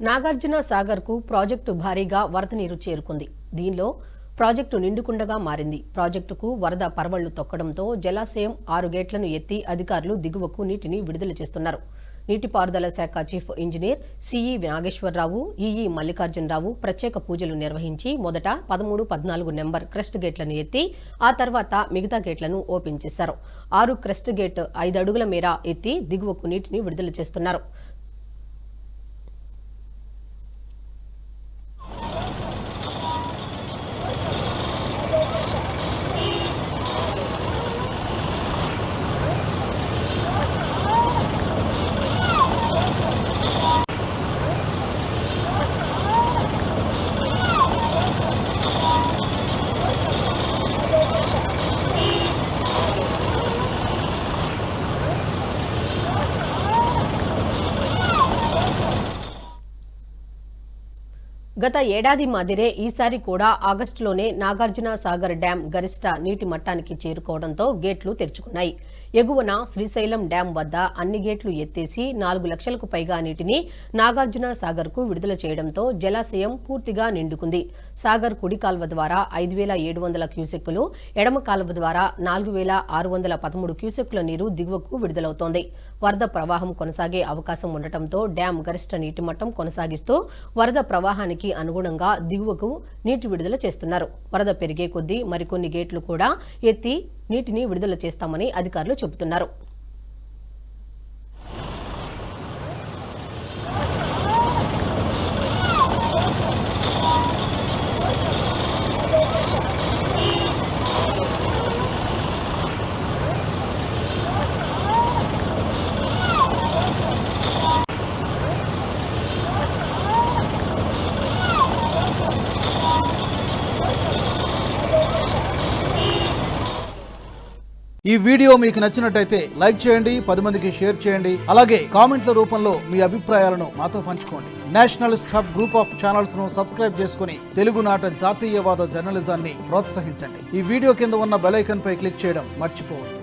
నాగార్జున సాగర్ కు ప్రాజెక్టు భారీగా వరద నీరు చేరుకుంది. దీనిలో ప్రాజెక్టు నిండుకుండగా మారింది. ప్రాజెక్టుకు వరద పరవళ్లు తొక్కడంతో జలాశయం 6 గేట్లను ఎత్తి అధికారులు దిగువకు నీటిని విడుదల చేస్తున్నారు. నీటిపారుదల శాఖ chief engineer CE Nageswara Rao, EE Mallikarjuna Rao ప్రత్యేక పూజలు నిర్వహించి మొదట 13, 14 నెంబర్ క్రెస్ట్ గేట్లను ఎత్తి ఆ తర్వాత మిగతా గేట్లను ఓపెన్ చేశారు. 6 క్రెస్ట్ గేట్ 5 అడుగుల మేర ఎత్తి దిగువకు నీటిని విడుదల చేస్తున్నారు. గత ఏడాది మాదిరే ఈసారి కూడా ఆగస్టులోనే నాగార్జున సాగర్ డ్యాం గరిష్ట నీటి మట్టానికి చేరుకోవడంతో గేట్లు తెరుచుకున్నాయి. ఎగువన శ్రీశైలం డ్యాం వద్ద అన్ని గేట్లు ఎత్తేసి 4 లక్షలకు పైగా నీటిని నాగార్జున సాగర్ కు విడుదల చేయడంతో జలాశయం పూర్తిగా నిండుకుంది. సాగర్ కుడి కాల్వ ద్వారా 5,700 క్యూసెక్కులు, ఎడమ కాల్వ ద్వారా 4,613 క్యూసెక్కుల నీరు దిగువకు విడుదలవుతోంది. వరద ప్రవాహం కొనసాగే అవకాశం ఉండటంతో డ్యాం గరిష్ట నీటి మట్టం కొనసాగిస్తూ వరద ప్రవాహానికి అనుగుణంగా దిగువకు నీటి విడుదల చేస్తున్నారు. వరద పెరిగే కొద్దీ మరికొన్ని గేట్లు కూడా ఎత్తి నీటిని విడుదల చేస్తామని అధికారులు చెబుతున్నారు. ఈ వీడియో మీకు నచ్చినట్టయితే లైక్ చేయండి, 10 మందికి షేర్ చేయండి. అలాగే కామెంట్ల రూపంలో మీ అభిప్రాయాలను మాతో పంచుకోండి. Nationalist hub group of channels ను సబ్స్క్రైబ్ చేసుకుని తెలుగునాట జాతీయవాద జర్నలిజాన్ని ప్రోత్సహించండి. ఈ వీడియో కింద ఉన్న బెల్ ఐకాన్ పై క్లిక్ చేయడం మర్చిపోవద్దు.